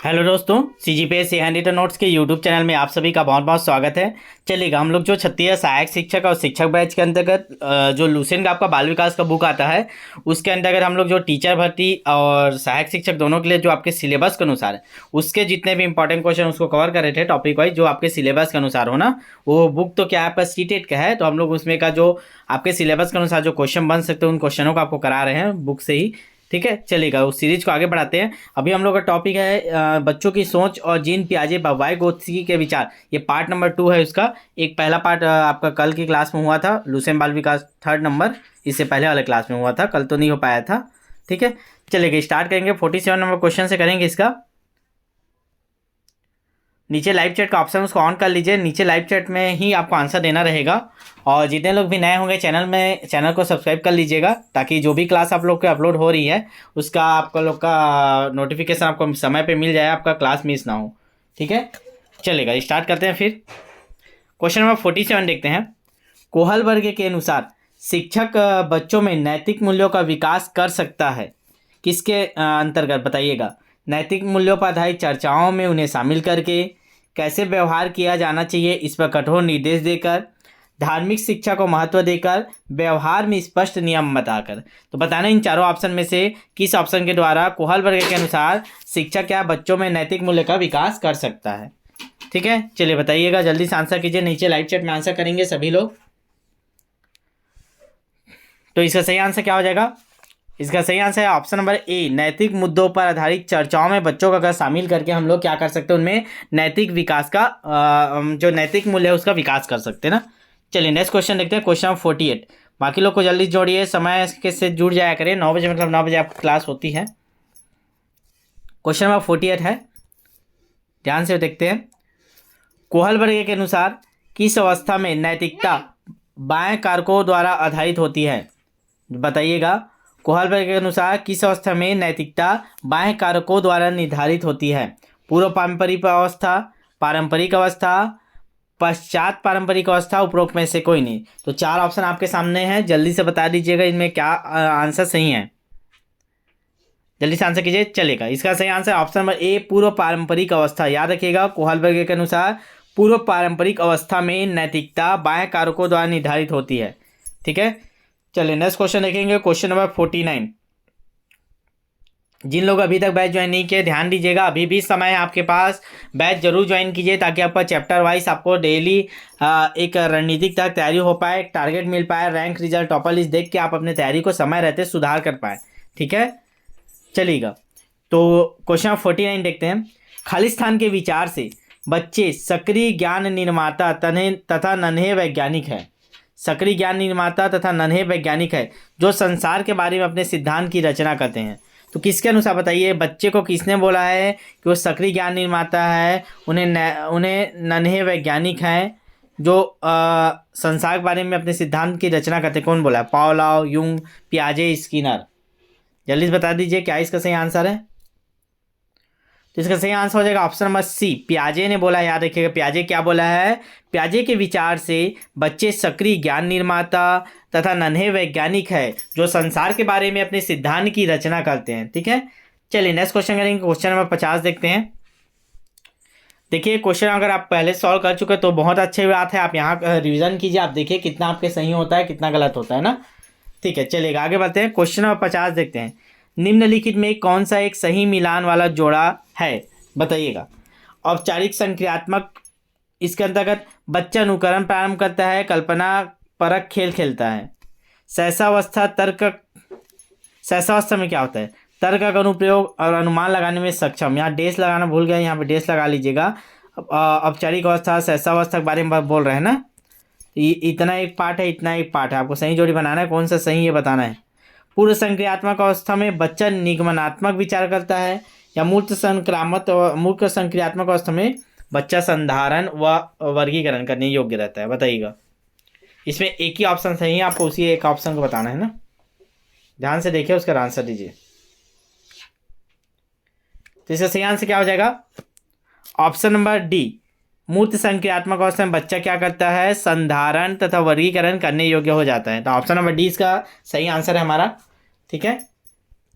Hello दोस्तों, सीजीपीएस hand notes के YouTube channel में आप सभी का बहुत बहुत स्वागत है। चलिएगा, हम लोग जो छत्तीसगढ़ सहायक शिक्षक और शिक्षक बैच के अंतर्गत जो लुसेंट का आपका बाल विकास का बुक आता है, उसके अंतर्गत हम लोग जो टीचर भर्ती और सहायक शिक्षक दोनों के लिए जो आपके सिलेबस के अनुसार है, उसके जितने भी इंपॉर्टेंट क्वेश्चन उसको कवर कर रहे थे टॉपिक वाइज, जो आपके सिलेबस के अनुसार हो ना। वो बुक तो क्या है, आपका सीटेट का है, तो हम लोग उसमें का जो आपके सिलेबस के अनुसार जो क्वेश्चन बन सकते हैं उन क्वेश्चनों को आपको करा रहे हैं बुक से ही। ठीक है, चलेगा, उस सीरीज को आगे बढ़ाते हैं। अभी हम लोग का टॉपिक है बच्चों की सोच और जीन पियाजे वाइगोत्स्की के विचार। ये पार्ट नंबर 2 है उसका। एक पहला पार्ट आपका कल की क्लास में हुआ था, लुसेंट बाल विकास 3rd नंबर, इससे पहले वाले क्लास में हुआ था, कल तो नहीं हो पाया था। ठीक है, चलेगा, स्टार्ट करेंगे। 47 नंबर क्वेश्चन से करेंगे इसका। नीचे लाइव चैट का ऑप्शन उसको ऑन कर लीजिए, नीचे लाइव चैट में ही आपको आंसर देना रहेगा। और जितने लोग भी नए होंगे चैनल को सब्सक्राइब कर लीजिएगा, ताकि जो भी क्लास आप लोग के अपलोड हो रही है उसका आपका लोग का नोटिफिकेशन आपको समय पे मिल जाए, आपका क्लास मिस ना हो। ठीक है, चलेगा, स्टार्ट करते हैं फिर। क्वेश्चन नंबर 47 देखते हैं। कोहल वर्ग के अनुसार शिक्षक बच्चों में नैतिक मूल्यों का विकास कर सकता है, किसके अंतर्गत बताइएगा। नैतिक मूल्यों पर आधारित चर्चाओं में उन्हें शामिल करके, कैसे व्यवहार किया जाना चाहिए इस पर कठोर निर्देश देकर, धार्मिक शिक्षा को महत्व देकर, व्यवहार में स्पष्ट नियम बताकर। तो बताना इन चारों ऑप्शन में से किस ऑप्शन के द्वारा कोहल वर्ग के अनुसार शिक्षक क्या बच्चों में नैतिक मूल्य का विकास कर सकता है। ठीक है, चलिए बताइएगा, जल्दी से आंसर कीजिए, नीचे लाइव चैट में आंसर करेंगे सभी लोग। तो इसका सही आंसर क्या हो जाएगा? इसका सही आंसर है ऑप्शन नंबर ए, नैतिक मुद्दों पर आधारित चर्चाओं में बच्चों को अगर शामिल करके हम लोग क्या कर सकते हैं, उनमें नैतिक विकास का जो नैतिक मूल्य है उसका विकास कर सकते हैं ना। चलिए नेक्स्ट क्वेश्चन देखते हैं, क्वेश्चन नंबर 48। बाकी लोग को जल्दी जोड़िए, समय के से जुड़ जाया करें, 9 बजे मतलब 9 बजे आपकी क्लास होती है। क्वेश्चन नंबर 48 है, ध्यान से देखते हैं। कोहल वर्ग के अनुसार किस अवस्था में नैतिकता बाएं कारकों द्वारा आधारित होती है, बताइएगा। कोहल वर्ग के अनुसार किस अवस्था में नैतिकता बाह्य कारकों द्वारा निर्धारित होती है? पूर्व पारंपरिक अवस्था, पारंपरिक अवस्था, पश्चात पारंपरिक अवस्था, उपरोक्त में से कोई नहीं। तो 4 ऑप्शन आपके सामने हैं, जल्दी से बता दीजिएगा इनमें क्या आंसर सही है। जल्दी से आंसर कीजिए, चलेगा। इसका सही आंसर ऑप्शन नंबर ए, पूर्व पारंपरिक अवस्था। याद रखिएगा, कोहल वर्ग के अनुसार पूर्व पारंपरिक अवस्था में नैतिकता बाह्य कारकों द्वारा निर्धारित होती है। ठीक है, चलिए नेक्स्ट क्वेश्चन देखेंगे, क्वेश्चन नंबर 49। जिन लोग अभी तक बैच ज्वाइन नहीं किए, ध्यान दीजिएगा, अभी भी समय है आपके पास, बैच जरूर ज्वाइन कीजिए, ताकि आपका चैप्टर वाइज आपको डेली एक रणनीतिक तक तैयारी हो पाए, टारगेट मिल पाए, रैंक रिजल्ट टॉपर लिस्ट देख के आप अपने तैयारी को समय रहते सुधार कर पाए। ठीक है, चलिएगा। तो क्वेश्चन 49 देखते हैं। खालिस्तान के विचार से बच्चे सक्रिय ज्ञान निर्माता तथा नन्हे वैज्ञानिक है। सक्रिय ज्ञान निर्माता तथा नन्हे वैज्ञानिक है, जो संसार के बारे में अपने सिद्धांत की रचना करते हैं। तो किसके अनुसार बताइए, बच्चे को किसने बोला है कि वो सक्रिय ज्ञान निर्माता है, उन्हें नन्हे वैज्ञानिक हैं जो संसार के बारे में अपने सिद्धांत की रचना करते हैं? कौन बोला है? पावलोव, यूंग, पियाजे, स्किनर। जल्दी से बता दीजिए क्या इसका सही आंसर है। तो इसका सही आंसर हो जाएगा ऑप्शन नंबर सी, पियाजे ने बोला। याद रखिएगा, पियाजे क्या बोला है? पियाजे के विचार से बच्चे सक्रिय ज्ञान निर्माता तथा नन्हे वैज्ञानिक है, जो संसार के बारे में अपने सिद्धांत की रचना करते हैं। ठीक है, चलिए नेक्स्ट क्वेश्चन करेंगे, क्वेश्चन नंबर 50 देखते हैं। देखिए, क्वेश्चन अगर आप पहले सॉल्व कर चुके तो बहुत अच्छी बात है, आप यहाँ रिविजन कीजिए, आप देखिए कितना आपके सही होता है, कितना गलत होता है ना। ठीक है, चलिएगा आगे बढ़ते हैं, क्वेश्चन नंबर 50 देखते हैं। निम्नलिखित में कौन सा एक सही मिलान वाला जोड़ा है, बताइएगा। औपचारिक संक्रियात्मक, इसके अंतर्गत बच्चा अनुकरण प्रारंभ करता है, कल्पना परक खेल खेलता है। सहसावस्था सहसावस्था में क्या होता है? तर्क का अनुप्रयोग और अनुमान लगाने में सक्षम। यहाँ डेस लगाना भूल गए, यहाँ पे डेस लगा लीजिएगा। औपचारिक अवस्था सहसावस्था के बारे में बोल रहे हैं ना। इतना एक पार्ट है, इतना एक पार्ट है, आपको सही जोड़ी बनाना है, कौन सा सही ये बताना है। पूर्व संक्रियात्मक अवस्था में बच्चा निगमनात्मक विचार करता है, या मूर्त संक्रियात्मक अवस्था में बच्चा संधारण व वर्गीकरण करने योग्य रहता है, बताइएगा। इसमें एक ही ऑप्शन सही है, आपको उसी एक ऑप्शन को बताना है ना। ध्यान से देखिए, उसका आंसर दीजिए। तो इसका सही आंसर क्या हो जाएगा? ऑप्शन नंबर डी, मूर्त संक्रियात्मक अवस्था में बच्चा क्या करता है? संधारण तथा वर्गीकरण करने योग्य हो जाता है। तो ऑप्शन नंबर डी इसका सही आंसर है हमारा। ठीक है,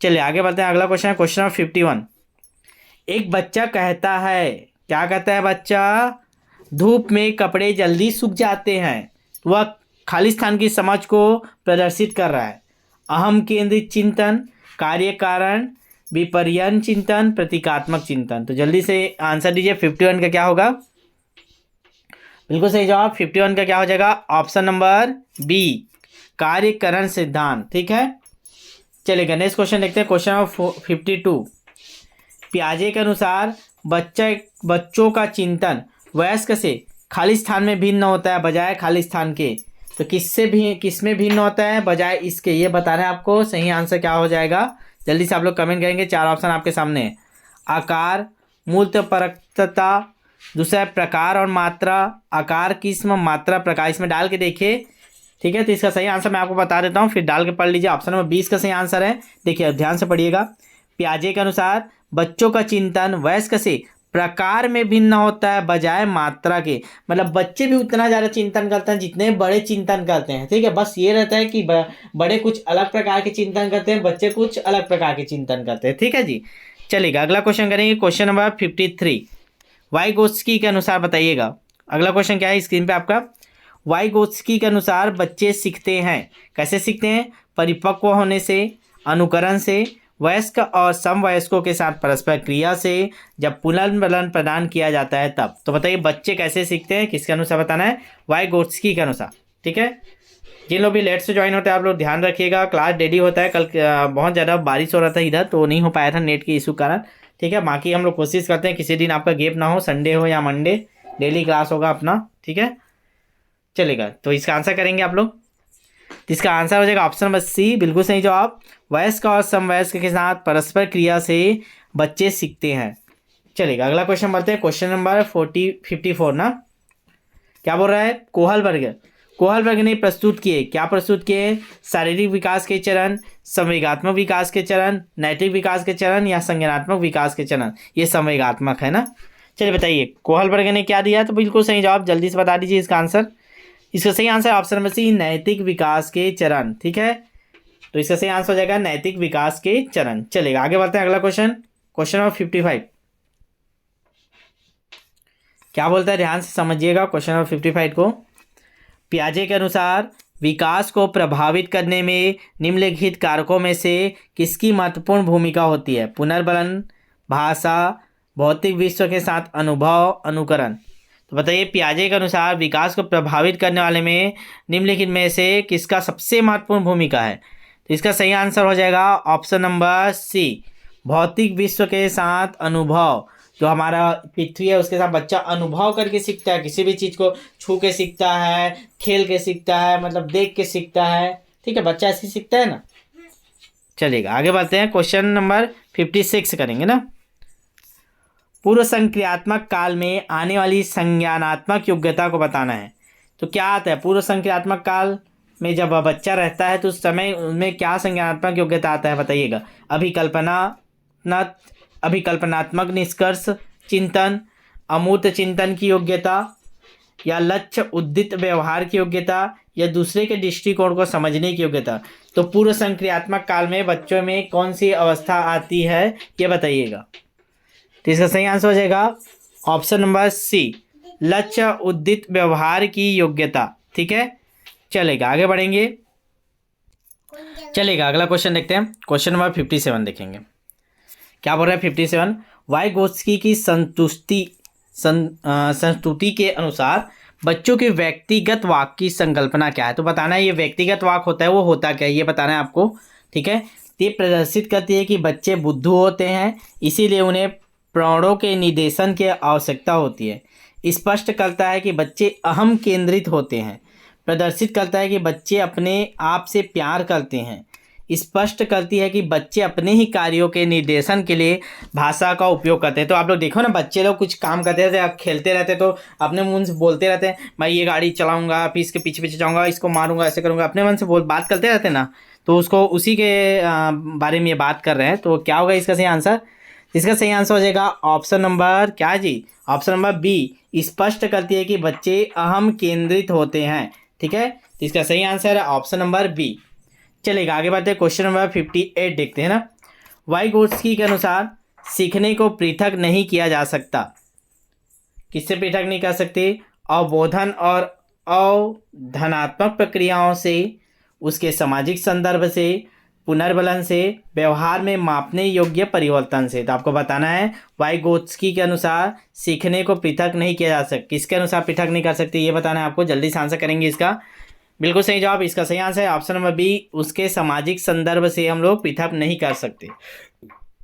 चलिए आगे बढ़ते हैं, अगला क्वेश्चन है क्वेश्चन नंबर 51। एक बच्चा कहता है, क्या कहता है बच्चा? धूप में कपड़े जल्दी सूख जाते हैं। वह खालिस्तान की समझ को प्रदर्शित कर रहा है। अहम केंद्रित चिंतन, कार्य कारण, विपर्यन चिंतन, प्रतीकात्मक चिंतन। तो जल्दी से आंसर दीजिए। 51 का क्या होगा? बिल्कुल सही जवाब 51 का क्या हो जाएगा? ऑप्शन नंबर बी, कार्यकरण सिद्धांत। ठीक है, चलेगा। नेक्स्ट क्वेश्चन देखते हैं। Question number 52। पियाजे के अनुसार बच्चों का चिंतन वयस्क से खालिस्तान में भिन्न होता है बजाय खालिस्तान के। तो किसमें भिन्न होता है बजाय इसके, ये बताना है आपको। सही आंसर क्या हो जाएगा? जल्दी से आप लोग कमेंट करेंगे। 4 ऑप्शन आपके सामने है। आकार, मूर्तपरकता, दूसरा प्रकार और मात्रा। आकार, किस्म, मात्रा, प्रकार, इसमें डाल के देखिए। ठीक है, तो इसका सही आंसर मैं आपको बता देता हूँ, फिर डाल के पढ़ लीजिए। ऑप्शन नंबर 20 का सही आंसर है। देखिए ध्यान से पढ़िएगा। पियाजे के अनुसार बच्चों का चिंतन वयस्क से प्रकार में भिन्न होता है बजाय मात्रा के। मतलब बच्चे भी उतना ज़्यादा चिंतन करते हैं जितने बड़े चिंतन करते हैं। ठीक है, बस ये रहता है कि बड़े कुछ अलग प्रकार के चिंतन करते हैं, बच्चे कुछ अलग प्रकार के चिंतन करते हैं। ठीक है जी, चलिएगा अगला क्वेश्चन करेंगे। Question number 53। वाइगोत्स्की के अनुसार बताइएगा। अगला क्वेश्चन क्या है स्क्रीन पे आपका? वाइगोत्स्की के अनुसार बच्चे सीखते हैं। कैसे सीखते हैं? परिपक्व होने से, अनुकरण से, वयस्क और समवयस्कों के साथ परस्पर क्रिया से, जब पुनर्बलन प्रदान किया जाता है तब। तो बताइए बच्चे कैसे सीखते हैं, किसके अनुसार बताना है? वाइगोत्स्की के अनुसार। ठीक है, जिन लोग भी लेट से ज्वाइन होते हैं आप लोग ध्यान रखिएगा। क्लास डेली होता है। कल बहुत ज़्यादा बारिश हो रहा था इधर, तो नहीं हो पाया था नेट के इशू कारण। ठीक है, बाकी हम लोग कोशिश करते हैं किसी दिन आपका गैप ना हो, संडे हो या मंडे डेली क्लास होगा अपना। ठीक है, चलेगा। तो इसका आंसर करेंगे आप लोग। इसका आंसर हो जाएगा ऑप्शन नंबर सी, बिल्कुल सही जवाब। वयस्क और समवयस्क के साथ परस्पर क्रिया से बच्चे सीखते हैं। चलेगा अगला क्वेश्चन बढ़ते हैं। क्वेश्चन नंबर 54 ना, क्या बोल रहा है? कोहलबर्ग ने प्रस्तुत किए, क्या प्रस्तुत किए? शारीरिक विकास के चरण, संवेगात्मक विकास के चरण, नैतिक विकास के चरण या संज्ञानात्मक विकास के चरण। ये संवेगात्मक है ना। चलिए बताइए कोहलबर्ग ने क्या दिया? तो बिल्कुल सही जवाब, जल्दी से बता दीजिए इसका आंसर। इसका सही आंसर ऑप्शन नंबर सी, नैतिक विकास के चरण। ठीक है, तो इसका सही आंसर हो जाएगा नैतिक विकास के चरण। चलेगा आगे बढ़ते हैं। अगला क्वेश्चन, क्वेश्चन नंबर 55 क्या बोलता है? ध्यान से समझिएगा क्वेश्चन नंबर 55 को। पियाजे के अनुसार विकास को प्रभावित करने में निम्नलिखित कारकों में से किसकी महत्वपूर्ण भूमिका होती है? पुनर्बलन, भाषा, भौतिक विश्व के साथ अनुभव, अनुकरण। तो बताइए पियाजे के अनुसार विकास को प्रभावित करने वाले में निम्नलिखित में से किसका सबसे महत्वपूर्ण भूमिका है? तो इसका सही आंसर हो जाएगा ऑप्शन नंबर सी, भौतिक विश्व के साथ अनुभव। जो हमारा पृथ्वी है उसके साथ बच्चा अनुभव करके सीखता है, किसी भी चीज़ को छू के सीखता है, खेल के सीखता है, मतलब देख के सीखता है। ठीक है, बच्चा ऐसे सीखता है ना। चलिएगा आगे बढ़ते हैं। क्वेश्चन नंबर 56 करेंगे ना। पूर्व संक्रियात्मक काल में आने वाली संज्ञानात्मक योग्यता को बताना है। तो क्या आता है पूर्व संक्रियात्मक काल में? जब बच्चा रहता है तो उस समय उनमें क्या संज्ञानात्मक योग्यता आता है बताइएगा? अभिकल्पनात्मक निष्कर्ष चिंतन, अमूर्त चिंतन की योग्यता, या लक्ष्य उद्दित व्यवहार की योग्यता, या दूसरे के दृष्टिकोण को समझने की योग्यता। तो पूर्व संक्रियात्मक काल में बच्चों में कौन सी अवस्था आती है ये बताइएगा? तो इसका सही आंसर हो जाएगा ऑप्शन नंबर सी, लक्ष्य उद्दित व्यवहार की योग्यता। ठीक है, चलेगा आगे बढ़ेंगे। चलेगा अगला क्वेश्चन देखते हैं। क्वेश्चन नंबर 57 देखेंगे। क्या बोल रहा है 57? वाइगोत्स्की की संस्तुति के अनुसार बच्चों के व्यक्तिगत वाक की संकल्पना क्या है? तो बताना है ये व्यक्तिगत वाक होता है वो होता क्या है ये बताना है आपको। ठीक है, ये प्रदर्शित करती है कि बच्चे बुद्धू होते हैं, इसीलिए उन्हें प्राणों के निर्देशन की आवश्यकता होती है। स्पष्ट करता है कि बच्चे अहम केंद्रित होते हैं। प्रदर्शित करता है कि बच्चे अपने आप से प्यार करते हैं। स्पष्ट करती है कि बच्चे अपने ही कार्यों के निर्देशन के लिए भाषा का उपयोग करते हैं। तो आप लोग देखो ना, बच्चे लोग कुछ काम करते रहते हैं, खेलते रहते हैं, तो अपने मुंह से बोलते रहते हैं, मैं ये गाड़ी चलाऊंगा, फिर इसके पीछे पीछे जाऊंगा, इसको मारूंगा, ऐसे करूंगा, अपने मन से बात करते रहते हैं ना। तो उसको उसी के बारे में ये बात कर रहे हैं। तो क्या होगा इसका सही आंसर? इसका सही आंसर हो जाएगा ऑप्शन नंबर क्या जी? ऑप्शन नंबर बी, स्पष्ट करती है कि बच्चे अहम केंद्रित होते हैं। ठीक है, तो इसका सही आंसर है ऑप्शन नंबर बी। चलेगा आगे बढ़ते हैं। क्वेश्चन नंबर 58 देखते हैं ना। वाइगोत्स्की के अनुसार सीखने को पृथक नहीं किया जा सकता। किससे पृथक नहीं कर सकते? अवबोधन और अवधनात्मक प्रक्रियाओं से, उसके सामाजिक संदर्भ से, पुनर्बलन से, व्यवहार में मापने योग्य परिवर्तन से। तो आपको बताना है वाइगोत्स्की के अनुसार सीखने को पृथक नहीं किया जा सकता। किसके अनुसार पृथक नहीं कर सकते ये बताना है आपको। जल्दी से आंसर करेंगे इसका। बिल्कुल सही जवाब। इसका सही आंसर है ऑप्शन नंबर बी, उसके सामाजिक संदर्भ से हम लोग पृथक नहीं कर सकते।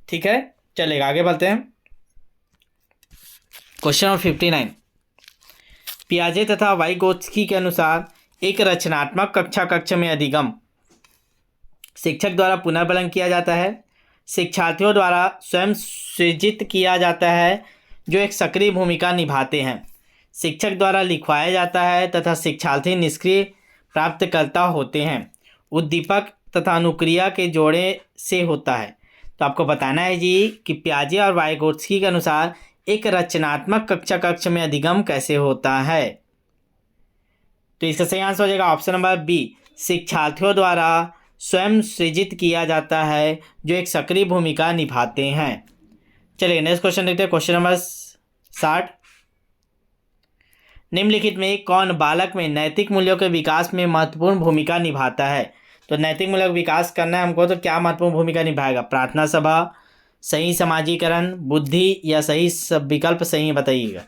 ठीक है, चलेगा, आगे बढ़ते हैं। Question number 59। पियाजे तथा वाइगोत्स्की के अनुसार एक रचनात्मक कक्ष में अधिगम शिक्षक द्वारा पुनर्बलन किया जाता है, शिक्षार्थियों द्वारा स्वयं सृजित किया जाता है जो एक सक्रिय भूमिका निभाते हैं, शिक्षक द्वारा लिखवाया जाता है तथा शिक्षार्थी निष्क्रिय प्राप्तकर्ता होते हैं, उद्दीपक तथा अनुक्रिया के जोड़े से होता है। तो आपको बताना है जी कि पियाजे और वाइगोत्स्की के अनुसार एक रचनात्मक कक्ष में अधिगम कैसे होता है। तो इसका सही आंसर हो जाएगा ऑप्शन नंबर बी, शिक्षार्थियों द्वारा स्वयं सृजित किया जाता है जो एक सक्रिय भूमिका निभाते हैं। चलिए नेक्स्ट क्वेश्चन देखते हैं। Question number 60। निम्नलिखित में कौन बालक में नैतिक मूल्यों के विकास में महत्वपूर्ण भूमिका निभाता है? तो नैतिक मूल्यों का विकास करना है हमको, तो क्या महत्वपूर्ण भूमिका निभाएगा? प्रार्थना सभा, सही समाजीकरण, बुद्धि या सही सब विकल्प सही बताइएगा।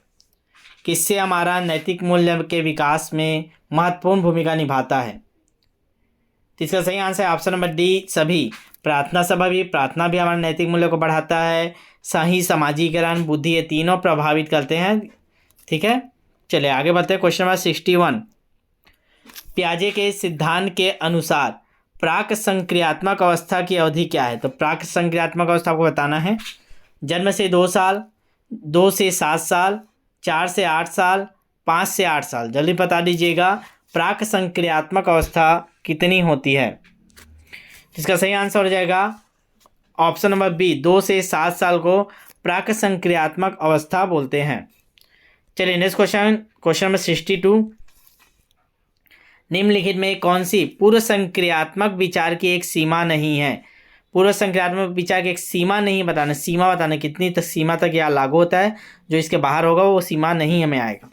किससे हमारा नैतिक मूल्य के विकास में महत्वपूर्ण भूमिका निभाता है? तो इसका सही आंसर है ऑप्शन नंबर डी, सभी। प्रार्थना भी हमारे नैतिक मूल्यों को बढ़ाता है, सही समाजीकरण, बुद्धि, ये तीनों प्रभावित करते हैं। ठीक है, चलिए आगे बढ़ते हैं। Question number 61। पियाजे के सिद्धांत के अनुसार प्राक संक्रियात्मक अवस्था की अवधि क्या है? तो प्राक संक्रियात्मक अवस्था को बताना है। जन्म से 2 साल, 2 से 7 साल, 4 से 8 साल, 5 से 8 साल। जल्दी बता दीजिएगा प्राक संक्रियात्मक अवस्था कितनी होती है। इसका सही आंसर हो जाएगा ऑप्शन नंबर बी, 2 से 7 साल को प्राक संक्रियात्मक अवस्था बोलते हैं। चलिए नेक्स्ट क्वेश्चन, क्वेश्चन नंबर 62। निम्नलिखित में कौन सी पूर्व संक्रियात्मक विचार की एक सीमा नहीं है? पूर्व संक्रियात्मक विचार की एक सीमा नहीं बताना, सीमा बताना कितनी तक सीमा तक यह लागू होता है, जो इसके बाहर होगा वो सीमा नहीं हमें आएगा।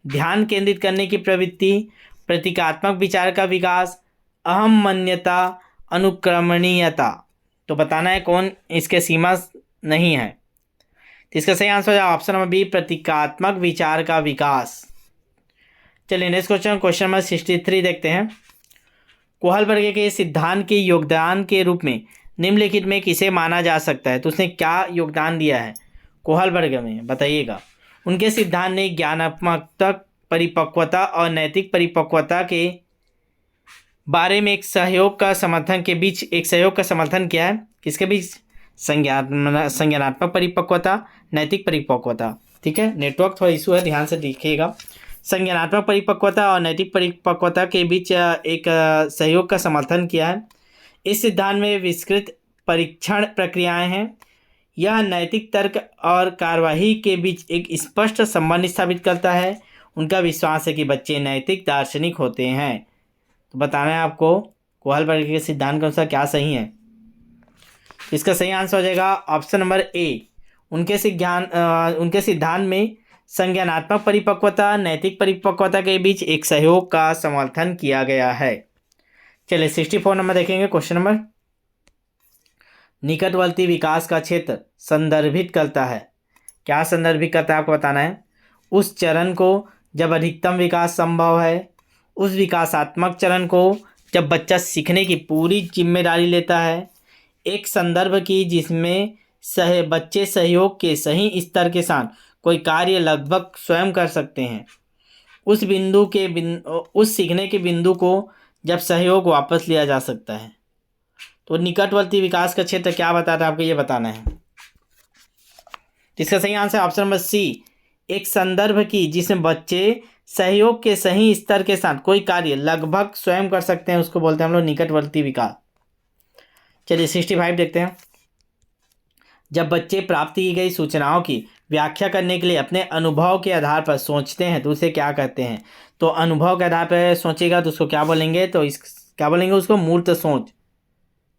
ध्यान केंद्रित करने की प्रवृत्ति, प्रतीकात्मक विचार का विकास, अहम मान्यता, अनुक्रमणीयता। तो बताना है कौन इसके सीमा नहीं है। तो इसका सही आंसर हो जाएगा ऑप्शन नंबर बी, प्रतीकात्मक विचार का विकास। चलिए नेक्स्ट क्वेश्चन, क्वेश्चन नंबर 63 देखते हैं। कोहलबर्ग के सिद्धांत के योगदान के रूप में निम्नलिखित में किसे माना जा सकता है? तो उसने क्या योगदान दिया है कोहलबर्ग में, बताइएगा। उनके सिद्धांत ने ज्ञानात्मक परिपक्वता और नैतिक परिपक्वता के बारे में एक सहयोग का समर्थन किया है। किसके बीच? संज्ञानात्मक परिपक्वता, नैतिक परिपक्वता। ठीक है, नेटवर्क थोड़ा इशू है, ध्यान से देखिएगा। संज्ञानात्मक परिपक्वता और नैतिक परिपक्वता के बीच एक सहयोग का समर्थन किया है। इस सिद्धांत में विस्तृत परीक्षण प्रक्रियाएं हैं। यह नैतिक तर्क और कार्यवाही के बीच एक स्पष्ट संबंध स्थापित करता है। उनका विश्वास है कि बच्चे नैतिक दार्शनिक होते हैं। तो बताना है आपको कोहलबर्ग के सिद्धांत के अनुसार क्या सही है। इसका सही आंसर हो जाएगा ऑप्शन नंबर ए, उनके सिद्धांत में संज्ञानात्मक परिपक्वता, नैतिक परिपक्वता के बीच एक सहयोग का समर्थन किया गया है। चलिए 64 नंबर देखेंगे। क्वेश्चन नंबर, निकटवर्ती विकास का क्षेत्र संदर्भित करता है। क्या संदर्भित करता है आपको बताना है। उस चरण को जब अधिकतम विकास संभव है, उस विकासात्मक चरण को जब बच्चा सीखने की पूरी जिम्मेदारी लेता है, एक संदर्भ की जिसमें बच्चे सहयोग के सही स्तर के साथ कोई कार्य लगभग स्वयं कर सकते हैं, उस सीखने के बिंदु को जब सहयोग वापस लिया जा सकता है। तो निकटवर्ती विकास का क्षेत्र क्या बताता है आपको ये बताना है। इसका सही आंसर ऑप्शन नंबर सी, एक संदर्भ की जिसमें बच्चे सहयोग के सही स्तर के साथ कोई कार्य लगभग स्वयं कर सकते हैं, उसको बोलते हैं हम लोग निकटवर्ती विकास। चलिए 65 देखते हैं। जब बच्चे प्राप्त की गई सूचनाओं की व्याख्या करने के लिए अपने अनुभव के आधार पर सोचते हैं तो उसे क्या कहते हैं? तो अनुभव के आधार पर सोचेगा तो उसको क्या बोलेंगे? तो क्या बोलेंगे उसको? मूर्त सोच।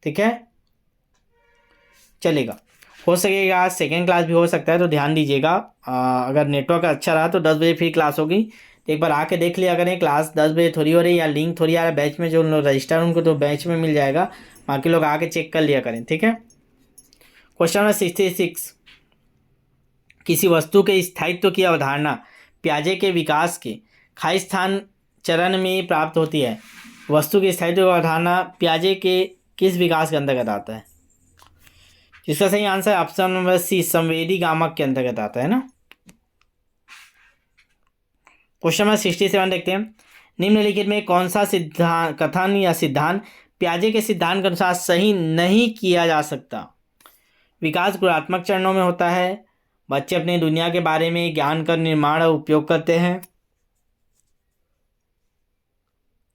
ठीक है, चलेगा। हो सकेगा आज सेकेंड क्लास भी हो सकता है, तो ध्यान दीजिएगा। अगर नेटवर्क अच्छा रहा तो 10 बजे फिर क्लास होगी, तो एक बार आके देख लिया करें। क्लास 10 बजे थोड़ी हो रही या लिंक थोड़ी आ रहा है बैच में, जो लोग रजिस्टर उनको तो बैच में मिल जाएगा, बाकी लोग आके चेक कर लिया करें, ठीक है। क्वेश्चन नंबर 66, किसी वस्तु के स्थायित्व की अवधारणा पियाजे के विकास के खाई स्थान चरण में प्राप्त होती है। वस्तु के स्थायित्व की अवधारणा पियाजे के किस विकास के अंतर्गत आता है? इसका सही आंसर ऑप्शन नंबर सी, संवेदी गामक के अंतर्गत आता है ना। क्वेश्चन नंबर 67 देखते हैं, निम्नलिखित में कौन सा सिद्धांत कथन या सिद्धांत पियाजे के सिद्धांत के अनुसार सही नहीं किया जा सकता? विकास गुणात्मक चरणों में होता है, बच्चे अपनी दुनिया के बारे में ज्ञान का निर्माण और उपयोग करते हैं,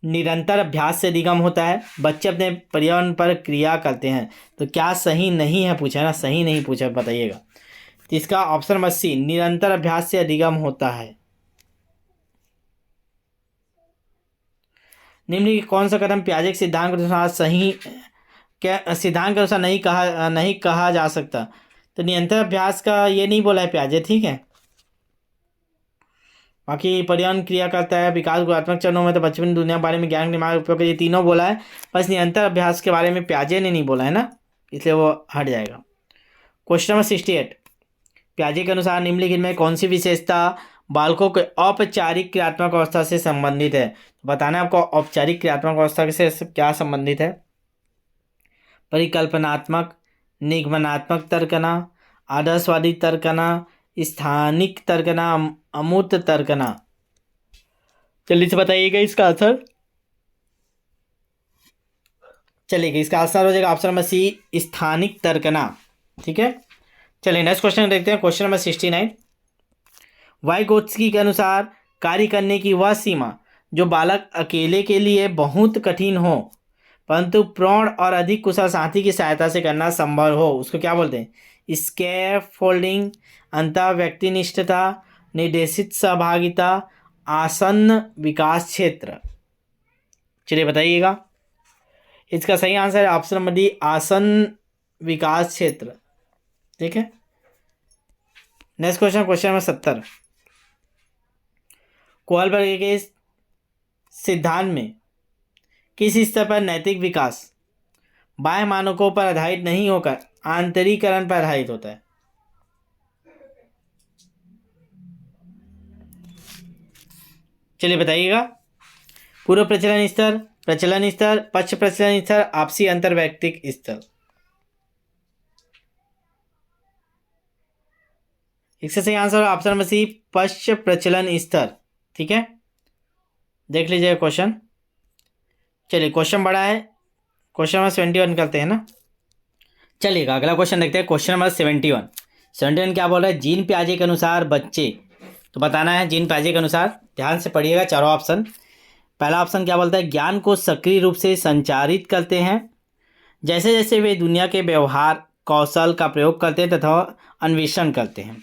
निरंतर अभ्यास से अधिगम होता है, बच्चे अपने पर्यावरण पर क्रिया करते हैं। तो क्या सही नहीं है पूछा है ना, सही नहीं पूछा, बताइएगा। तो इसका ऑप्शन नंबर सी, निरंतर अभ्यास से अधिगम होता है। निम्न कौन सा कदम पियाजे के सिद्धांत के अनुसार सही क्या सिद्धांत के अनुसार नहीं कहा जा सकता? तो निरंतर अभ्यास का ये नहीं बोला है पियाजे, ठीक है। बाकी पर्यावरण क्रिया करता है, विकास गुणात्मक चरणों में, तो बचपन दुनिया के बारे में ज्ञान निर्माण उपयोग, ये तीनों बोला है, बस निरंतर अभ्यास के बारे में पियाजे ने नहीं बोला है ना, इसलिए वो हट जाएगा। क्वेश्चन नंबर 68, पियाजे के अनुसार निम्नलिखित में कौन सी विशेषता बालकों के औपचारिक क्रियात्मक अवस्था से संबंधित है? तो बताना है आपको औपचारिक क्रियात्मक अवस्था से क्या संबंधित है। परिकल्पनात्मक, निगमनात्मक तर्कना, आदर्शवादी तर्कना, स्थानिक तर्कना, अमूर्त तर्कना। जल्दी से बताइएगा इसका आंसर। चलिए, इसका आंसर हो जाएगा ऑप्शन नंबर सी, स्थानिक तर्कना, ठीक है। चलिए नेक्स्ट क्वेश्चन देखते हैं। क्वेश्चन नंबर 69, वाइगोत्स्की के अनुसार कार्य करने की वह सीमा जो बालक अकेले के लिए बहुत कठिन हो परंतु प्रौढ़ और अधिक कुशल साथी की सहायता से करना संभव हो, उसको क्या बोलते हैं? स्कैफोल्डिंग, अंतः व्यक्तिनिष्ठता, निर्देशित सहभागिता, आसन्न विकास क्षेत्र। चलिए बताइएगा। इसका सही आंसर है ऑप्शन नंबर डी, आसन्न विकास क्षेत्र, ठीक है। Next question, question number 70, Kohlberg के सिद्धांत में किस स्तर पर नैतिक विकास बाह्य मानकों पर आधारित नहीं होकर आंतरिकरण पर आधारित होता है? चलिए बताइएगा। पूर्व प्रचलन स्तर, प्रचलन स्तर, पक्ष प्रचलन स्तर, आपसी अंतर्वैयक्तिक स्तर। इसका सही आंसर ऑप्शन नंबर सी, पश्च प्रचलन स्तर, ठीक है। देख लीजिए क्वेश्चन। चलिए क्वेश्चन बड़ा है, क्वेश्चन नंबर 71 करते हैं ना। चलिएगा अगला क्वेश्चन देखते हैं। क्वेश्चन नंबर 71 क्या बोल रहा है? जीन पियाजे के अनुसार बच्चे, तो बताना है जीन पियाजे के अनुसार, ध्यान से पढ़िएगा चारों ऑप्शन। पहला ऑप्शन क्या बोलता है? ज्ञान को सक्रिय रूप से संचारित करते हैं जैसे जैसे वे दुनिया के व्यवहार कौशल का प्रयोग करते हैं तथा अन्वेषण करते हैं।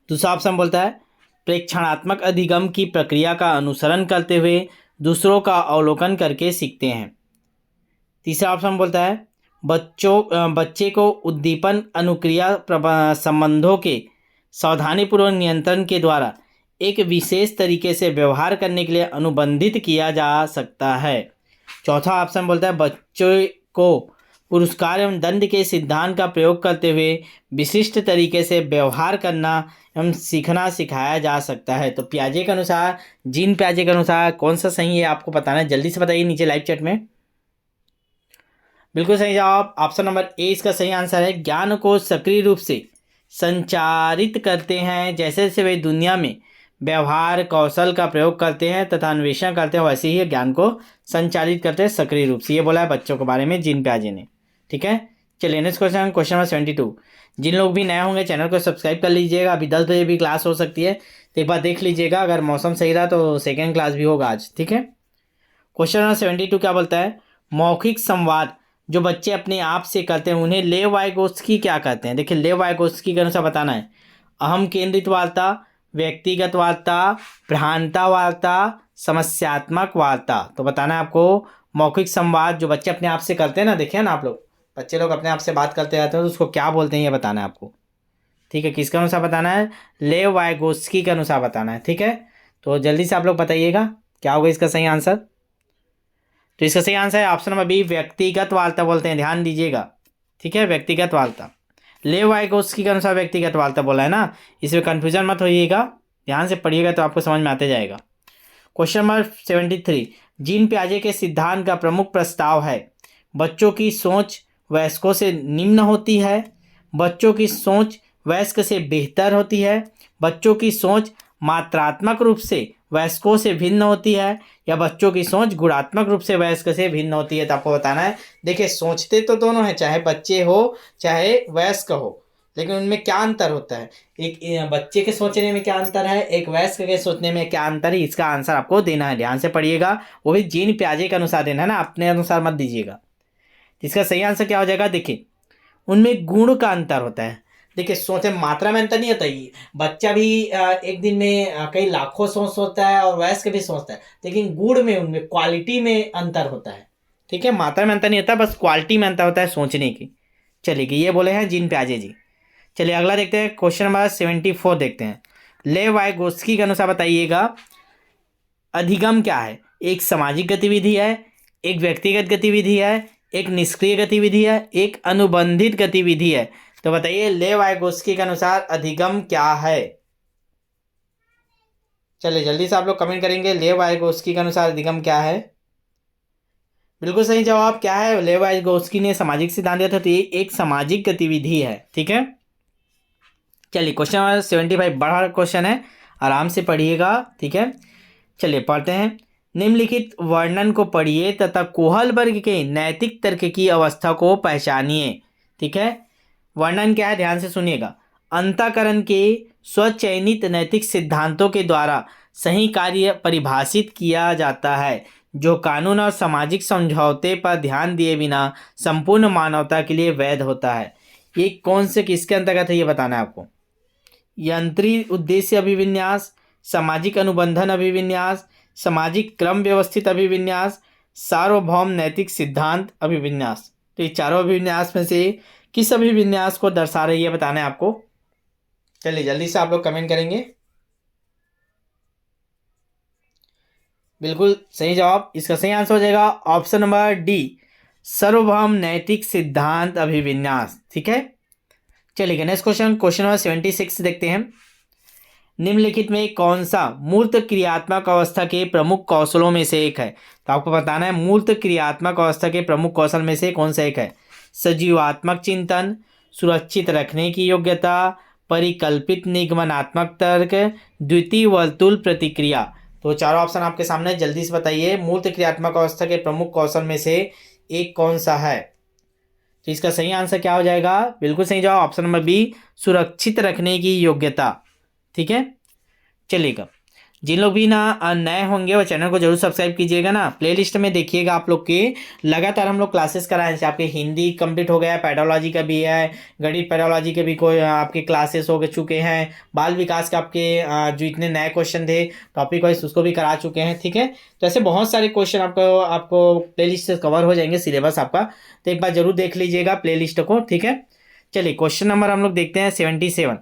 दूसरा ऑप्शन बोलता है प्रेक्षणात्मक अधिगम की प्रक्रिया का अनुसरण करते हुए दूसरों का अवलोकन करके सीखते हैं। तीसरा ऑप्शन बोलता है बच्चे को उद्दीपन अनुक्रिया संबंधों के सावधानीपूर्वक नियंत्रण के द्वारा एक विशेष तरीके से व्यवहार करने के लिए अनुबंधित किया जा सकता है। चौथा ऑप्शन बोलता है बच्चों को पुरस्कार एवं दंड के सिद्धांत का प्रयोग करते हुए विशिष्ट तरीके से व्यवहार करना एवं सीखना सिखाया जा सकता है। तो पियाजे के अनुसार, जीन पियाजे के अनुसार कौन सा सही है आपको बताना है, जल्दी से बताइए नीचे लाइव चैट में। बिल्कुल सही जवाब ऑप्शन नंबर ए इसका सही आंसर है। ज्ञान को सक्रिय रूप से संचारित करते हैं जैसे जैसे वे दुनिया में व्यवहार कौशल का प्रयोग करते हैं तथा अन्वेषण करते हैं, वैसे ही ज्ञान को संचालित करते हैं सक्रिय रूप से। ये बोला है बच्चों के बारे में जीन पियाजे ने, ठीक है। चलिए नेक्स्ट क्वेश्चन, क्वेश्चन नंबर 72। जिन लोग भी नए होंगे चैनल को सब्सक्राइब कर लीजिएगा। अभी 10 बजे भी क्लास हो सकती है, तो एक बार देख लीजिएगा। अगर मौसम सही रहा तो सेकेंड क्लास भी होगा आज, ठीक है। क्वेश्चन नंबर 72 क्या बोलता है? मौखिक संवाद जो बच्चे अपने आप से करते हैं उन्हें लेव वाइगोत्स्की क्या कहते हैं? देखिए लेव वाइगोत्स्की के अनुसार बताना है अहम केंद्रित वार्ता, व्यक्तिगत वार्ता, भ्रांता वार्ता, समस्यात्मक वार्ता। तो बताना है आपको मौखिक संवाद जो बच्चे अपने आप से करते हैं ना, देखिए ना आप लोग, बच्चे लोग अपने आप से बात करते रहते हैं तो उसको क्या बोलते हैं ये बताना है आपको। ठीक है, किसके अनुसार बताना है? लेव वाइगोत्स्की के अनुसार बताना है। ठीक है, तो जल्दी से आप लोग बताइएगा क्या होगा इसका सही आंसर। तो इसका सही आंसर है ऑप्शन नंबर बी, व्यक्तिगत वार्ता बोलते हैं, ध्यान दीजिएगा। ठीक है, व्यक्तिगत वार्ता। लेव वाइगोत्स्की के अनुसार व्यक्तिगत वार्ता बोला है ना, इसमें कन्फ्यूजन मत होइएगा, ध्यान से पढ़िएगा तो आपको समझ में आते जाएगा। क्वेश्चन नंबर 73, जीन पियाजे के सिद्धांत का प्रमुख प्रस्ताव है बच्चों की सोच वयस्कों से निम्न होती है, बच्चों की सोच वयस्क से बेहतर होती है, बच्चों की सोच मात्रात्मक रूप से वयस्कों से भिन्न होती है, या बच्चों की सोच गुणात्मक रूप से वयस्क से भिन्न होती है। तो आपको बताना है। देखिए, सोचते तो दोनों हैं, चाहे बच्चे हो चाहे वयस्क हो, लेकिन उनमें क्या अंतर होता है? एक बच्चे के सोचने में क्या अंतर है, एक वयस्क के सोचने में क्या अंतर है, इसका आंसर आपको देना है। ध्यान से पढ़िएगा, वो भी जीन पियाजे के अनुसार देना है ना, अपने अनुसार मत दीजिएगा। इसका सही आंसर क्या हो जाएगा? देखिए, उनमें गुण का अंतर होता है। देखिए, सोचे मात्रा में अंतर नहीं होता। ये बच्चा भी एक दिन में कई लाखों सोचता है और वयस्क भी सोचता है, लेकिन गुण में उनमें क्वालिटी में अंतर होता है। ठीक है, मात्रा में अंतर नहीं होता, बस क्वालिटी में अंतर होता है सोचने की। चलिए, ये बोले हैं जीन पियाजे जी। चलिए अगला देखते हैं, क्वेश्चन नंबर 74 देखते हैं। लेव वाइगोत्स्की के अनुसार बताइएगा अधिगम क्या है? एक सामाजिक गतिविधि है, एक व्यक्तिगत गतिविधि है, एक निष्क्रिय गतिविधि है, एक अनुबंधित गतिविधि है। तो बताइए लेव वाइगोत्स्की के अनुसार अधिगम क्या है? चलिए जल्दी से आप लोग कमेंट करेंगे, लेव वाइगोत्स्की के अनुसार अधिगम क्या है। बिल्कुल सही जवाब क्या है? लेव वाइगोत्स्की ने सामाजिक सिद्धांत दिया था, तो ये एक सामाजिक गतिविधि है। ठीक है, चलिए क्वेश्चन नंबर 75 बड़ा क्वेश्चन है, आराम से पढ़िएगा। ठीक है, चलिए पढ़ते हैं। निम्नलिखित वर्णन को पढ़िए तथा कोहल वर्ग के नैतिक तर्क की अवस्था को पहचानिए। ठीक है, वर्णन क्या है ध्यान से सुनिएगा। अंतःकरण के स्वचयनित नैतिक सिद्धांतों के द्वारा सही कार्य परिभाषित किया जाता है जो कानून और सामाजिक समझौते पर ध्यान दिए बिना संपूर्ण मानवता के लिए वैध होता है। ये कौन से किसके अंतर्गत है ये बताना है आपको। यंत्री उद्देश्य अभिविन्यास, सामाजिक अनुबंधन अभिविन्यास, सामाजिक क्रम व्यवस्थित अभिविन्यास, सार्वभौम नैतिक सिद्धांत अभिविन्यास। तो ये चारों अभिविन्यास में से किस अभिविन्यास को दर्शा रही है बताना है आपको। चलिए जल्दी से आप लोग कमेंट करेंगे। बिल्कुल सही जवाब, इसका सही आंसर हो जाएगा ऑप्शन नंबर डी, सार्वभौम नैतिक सिद्धांत अभिविन्यास। ठीक है, चलिए नेक्स्ट क्वेश्चन, क्वेश्चन नंबर 76 देखते हैं। निम्नलिखित में कौन सा मूर्त क्रियात्मक अवस्था के प्रमुख कौशलों में से एक है? तो आपको बताना है मूर्त क्रियात्मक अवस्था के प्रमुख कौशल में से कौन सा एक है। सजीवात्मक चिंतन, सुरक्षित रखने की योग्यता, परिकल्पित निगमनात्मक तर्क, द्वितीय वर्तुल प्रतिक्रिया। तो चारों ऑप्शन आपके सामने, जल्दी से बताइए मूर्त क्रियात्मक अवस्था के प्रमुख कौशल में से एक कौन सा है। तो इसका सही आंसर क्या हो जाएगा? बिल्कुल सही जवाब ऑप्शन नंबर बी, सुरक्षित रखने की योग्यता। ठीक है, चलिएगा जिन लोग भी ना नए होंगे वो चैनल को जरूर सब्सक्राइब कीजिएगा ना। प्लेलिस्ट में देखिएगा आप लोग के लगातार हम लोग क्लासेस कराए हैं। आपके हिंदी कंप्लीट हो गया है, पैडोलॉजी का भी है, गणित पैडोलॉजी के भी कोई आपके क्लासेस हो चुके हैं, बाल विकास के आपके जो इतने नए क्वेश्चन थे टॉपिक वाइज उसको भी करा चुके हैं। ठीक है, तो ऐसे बहुत सारे क्वेश्चन आपको प्ले से कवर हो जाएंगे सिलेबस आपका, तो एक बार जरूर देख लीजिएगा प्ले को। ठीक है, चलिए क्वेश्चन नंबर हम लोग देखते हैं 77।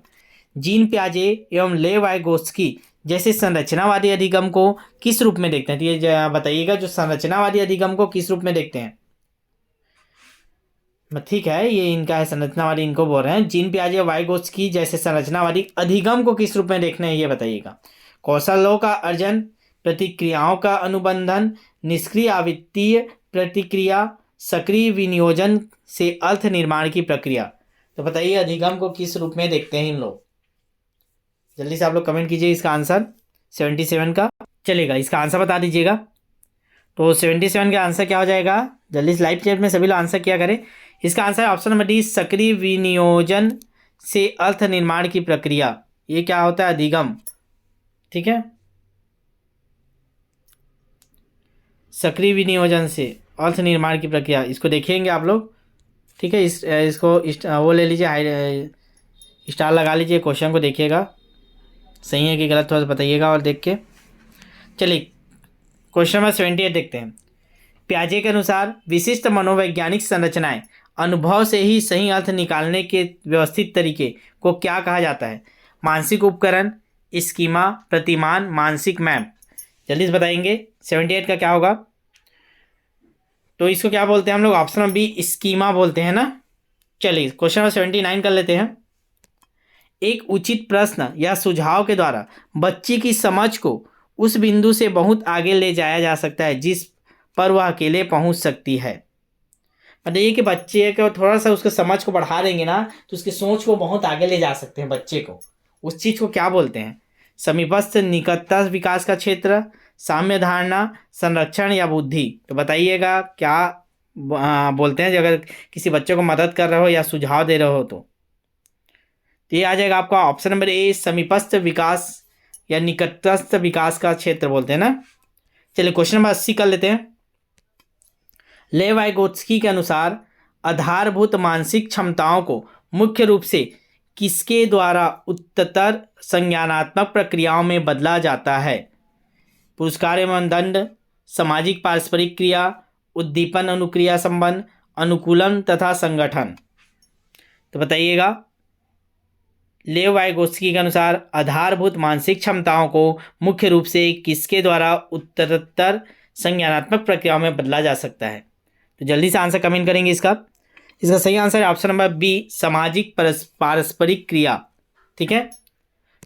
जीन पियाजे एवं लेव वाइगोत्स्की जैसे संरचनावादी अधिगम को किस रूप में देखते हैं? तो ये बताइएगा, जो संरचनावादी अधिगम को किस रूप में देखते हैं। ठीक है, ये इनका है संरचनावादी, इनको बोल रहे हैं। जीन पियाजे और वाइगोत्स्की जैसे संरचनावादी अधिगम को किस रूप में देखना है ये बताइएगा। कौशलों का अर्जन, प्रतिक्रियाओं का अनुबंधन, निष्क्रिय आवृत्तीय प्रतिक्रिया, सक्रिय विनियोजन से अर्थ निर्माण की प्रक्रिया। तो बताइए अधिगम को किस रूप में देखते हैं इन लोग। जल्दी से आप लोग कमेंट कीजिए इसका आंसर 77 का। चलेगा, इसका आंसर बता दीजिएगा। तो 77 का आंसर क्या हो जाएगा? जल्दी से लाइव चैट में सभी लोग आंसर किया करें। इसका आंसर ऑप्शन नंबर डी, सक्रिय विनियोजन से अर्थ निर्माण की प्रक्रिया। ये क्या होता है? अधिगम। ठीक है, सक्रिय विनियोजन से अर्थ निर्माण की प्रक्रिया, इसको देखेंगे आप लोग। ठीक है, इसको वो ले लीजिए, स्टार लगा लीजिए, क्वेश्चन को देखिएगा सही है कि गलत, थोड़ा सा बताइएगा और देख के। चलिए क्वेश्चन नंबर 78 देखते हैं। पियाजे के अनुसार विशिष्ट मनोवैज्ञानिक संरचनाएं अनुभव से ही सही अर्थ निकालने के व्यवस्थित तरीके को क्या कहा जाता है? मानसिक उपकरण, स्कीमा, प्रतिमान, मानसिक मैप। जल्दी से बताएंगे 78 का क्या होगा? तो इसको क्या बोलते हैं हम लोग? ऑप्शन नंबर बी स्कीमा बोलते हैं ना। चलिए क्वेश्चन नंबर 79 कर लेते हैं। एक उचित प्रश्न या सुझाव के द्वारा बच्चे की समझ को उस बिंदु से बहुत आगे ले जाया जा सकता है जिस पर वह अकेले पहुंच सकती है। मतलब ये कि बच्चे को थोड़ा सा उसके समझ को बढ़ा देंगे ना तो उसकी सोच को बहुत आगे ले जा सकते हैं बच्चे को। उस चीज़ को क्या बोलते हैं? समीपस्थ निकटतम विकास का क्षेत्र, साम्य धारणा, संरक्षण या बुद्धि। तो बताइएगा क्या बोलते हैं अगर किसी बच्चे को मदद कर रहे हो या सुझाव दे रहे हो तो ये आ जाएगा आपका ऑप्शन नंबर ए समीपस्थ विकास या निकटस्थ विकास का क्षेत्र बोलते हैं ना। चलिए क्वेश्चन नंबर 80 कर लेते हैं। लेव वाइगोत्स्की के अनुसार आधारभूत मानसिक क्षमताओं को मुख्य रूप से किसके द्वारा उत्तरतर संज्ञानात्मक प्रक्रियाओं में बदला जाता है? पुरस्कार एवं दंड, सामाजिक पारस्परिक क्रिया, उद्दीपन अनुक्रिया संबंध, अनुकूलन तथा संगठन। तो बताइएगा लेव वाइगोत्स्की के अनुसार आधारभूत मानसिक क्षमताओं को मुख्य रूप से किसके द्वारा उत्तरोत्तर संज्ञानात्मक प्रक्रियाओं में बदला जा सकता है? तो जल्दी से आंसर कमेंट करेंगे इसका सही आंसर है ऑप्शन नंबर बी सामाजिक पारस्परिक क्रिया। ठीक है,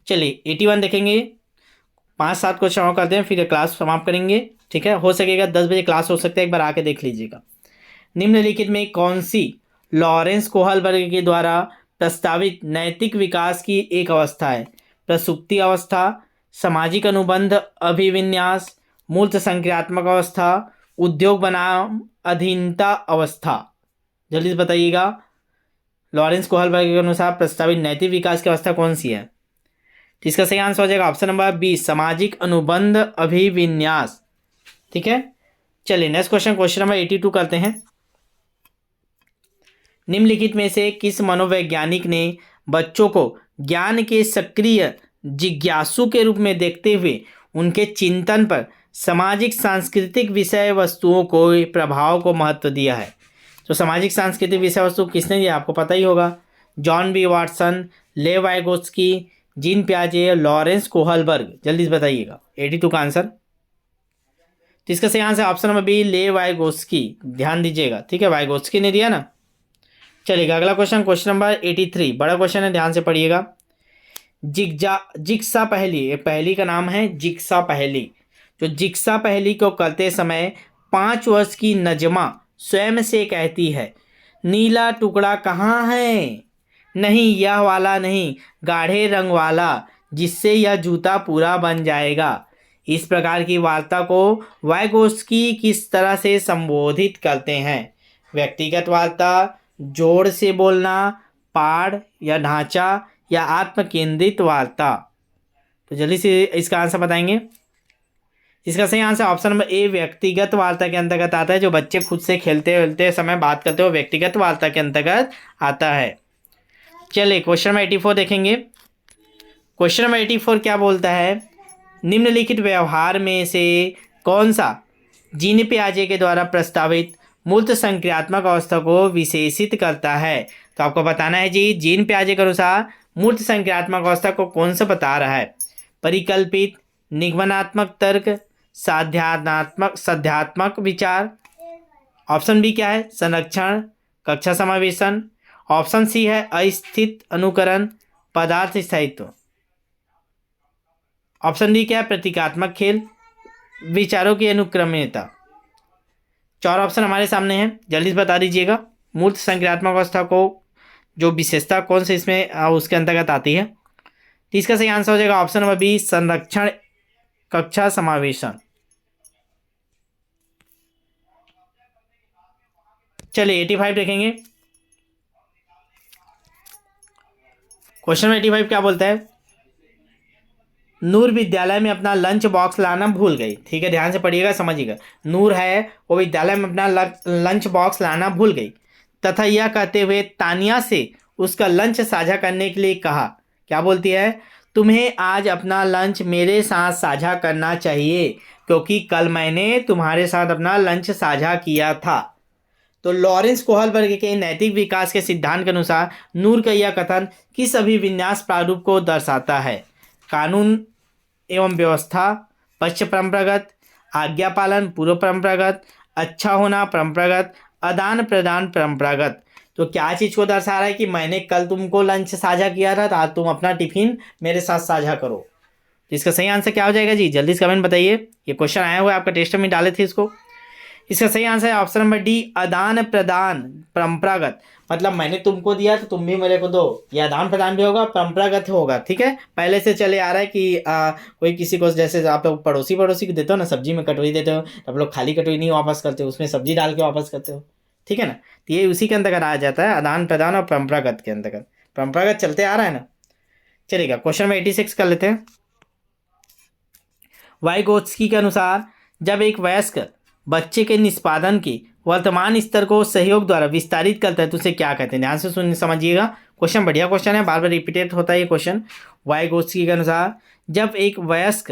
चलिए 81 देखेंगे। 5-7 क्वेश्चन और करते हैं फिर क्लास समाप्त करेंगे। ठीक है, हो सकेगा 10 बजे क्लास हो सकता है, एक बार आके देख लीजिएगा। निम्नलिखित में कौन सी लॉरेंस कोहलबर्ग के द्वारा प्रस्तावित नैतिक विकास की एक अवस्था है? प्रसुप्ति अवस्था, सामाजिक अनुबंध अभिविन्यास, मूर्त संक्रियात्मक अवस्था, उद्योग बनाम अधीनता अवस्था। जल्दी से बताइएगा लॉरेंस कोहलबर्ग के अनुसार प्रस्तावित नैतिक विकास की अवस्था कौन सी है? तो इसका सही आंसर हो जाएगा ऑप्शन नंबर बी सामाजिक अनुबंध अभिविन्यास। ठीक है, चलिए नेक्स्ट क्वेश्चन नंबर 82 करते हैं। निम्नलिखित में से किस मनोवैज्ञानिक ने बच्चों को ज्ञान के सक्रिय जिज्ञासु के रूप में देखते हुए उनके चिंतन पर सामाजिक सांस्कृतिक विषय वस्तुओं को प्रभाव को महत्व दिया है? तो सामाजिक सांस्कृतिक विषय वस्तु किसने दिया आपको पता ही होगा। John B Watson, Lev Vygotsky, Jean पियाजे, लॉरेंस कोहलबर्ग। जल्दी से बताइएगा 82 का आंसर। तो इसका सही answer option number B Lev Vygotsky. ध्यान दीजिएगा, ठीक है, वाइगोत्स्की ने दिया ना। चलिएगा अगला क्वेश्चन नंबर 83, बड़ा क्वेश्चन है, ध्यान से पढ़िएगा। जिक्सा पहेली, ये पहेली का नाम है जिक्सा पहेली। जो जिक्सा पहेली को करते समय 5 वर्ष की नजमा स्वयं से कहती है, नीला टुकड़ा कहाँ है? नहीं, यह वाला नहीं, गाढ़े रंग वाला, जिससे यह जूता पूरा बन जाएगा। इस प्रकार की वार्ता को वाइगोत्स्की किस तरह से संबोधित करते हैं? व्यक्तिगत वार्ता, जोड़ से बोलना, पाठ या ढांचा, या आत्म केंद्रित वार्ता। तो जल्दी से इसका आंसर बताएंगे। इसका सही आंसर ऑप्शन नंबर ए व्यक्तिगत वार्ता के अंतर्गत आता है। जो बच्चे खुद से खेलते खेलते समय बात करते हो व्यक्तिगत वार्ता के अंतर्गत आता है। चलिए क्वेश्चन नंबर 84 देखेंगे। क्वेश्चन नंबर 84 क्या बोलता है? निम्नलिखित व्यवहार में से कौन सा जीन पियाजे के द्वारा प्रस्तावित मूर्त संक्रियात्मक अवस्था को विशेषित करता है? तो आपको बताना है जी, जीन पियाजे के अनुसार मूर्त संक्रियात्मक अवस्था को कौन सा बता रहा है? परिकल्पित, निगमनात्मक तर्क, साध्यात्मक विचार। ऑप्शन बी क्या है? संरक्षण, कक्षा समावेशन। ऑप्शन सी है अस्थित अनुकरण, पदार्थ स्थायित्व। ऑप्शन डी क्या है? प्रतीकात्मक खेल, विचारों की अनुक्रमणीयता। 4 ऑप्शन हमारे सामने हैं, जल्दी से बता दीजिएगा। मूर्त संक्रियात्मक अवस्था को जो विशेषता कौन से इसमें उसके अंतर्गत आती है? तो इसका सही आंसर हो जाएगा ऑप्शन नंबर बी संरक्षण, कक्षा समावेशन। चलिए 85 देखेंगे। क्वेश्चन नंबर 85 क्या बोलता है? नूर विद्यालय में अपना लंच बॉक्स लाना भूल गई। ठीक है, ध्यान से पढ़िएगा, समझिएगा। नूर है वो विद्यालय में अपना लंच बॉक्स लाना भूल गई तथा यह कहते हुए तानिया से उसका लंच साझा करने के लिए कहा। क्या बोलती है? तुम्हें आज अपना लंच मेरे साथ साझा करना चाहिए क्योंकि कल मैंने तुम्हारे साथ अपना लंच साझा किया था। तो लॉरेंस कोहलबर्ग के नैतिक विकास के सिद्धांत के अनुसार नूर का यह कथन किस अभिविन्यास प्रारूप को दर्शाता है? कानून एवं व्यवस्था, पश्च परंपरागत, आज्ञा पालन पूर्व परंपरागत, अच्छा होना परंपरागत, आदान प्रदान परंपरागत। तो क्या चीज़ को दर्शा रहा है कि मैंने कल तुमको लंच साझा किया था, तो आज तुम अपना टिफिन मेरे साथ साझा करो। तो इसका सही आंसर क्या हो जाएगा जी? जल्दी से कमेंट बताइए। ये क्वेश्चन आया हुआ है, आपका टेस्ट में डाले थे इसको। इसका सही आंसर है ऑप्शन नंबर डी, आदान प्रदान परंपरागत। मतलब मैंने तुमको दिया तो तुम भी मेरे को दो। ये आदान प्रदान भी होगा, परंपरागत होगा। ठीक है, पहले से चले आ रहा है कि कोई किसी को, जैसे आप लोग पड़ोसी को देते हो ना, सब्जी में कटोरी देते हो, आप लोग खाली कटोरी नहीं वापस करते हो, उसमें सब्जी डाल के वापस करते हो। ठीक है ना, तो ये उसी के अंतर्गत आ जाता है, आदान प्रदान और परंपरागत के अंतर्गत। परंपरागत चलते आ रहा है ना। चलेगा, क्वेश्चन नंबर 86 कर लेते हैं। वाइगोत्स्की के अनुसार जब एक वयस्क बच्चे के निष्पादन की वर्तमान स्तर को सहयोग द्वारा विस्तारित करता है तो उसे क्या कहते हैं? ध्यान से सुन समझिएगा, क्वेश्चन बढ़िया क्वेश्चन है, बार बार रिपीटेड होता है ये क्वेश्चन। वाइगोत्स्की के अनुसार जब एक वयस्क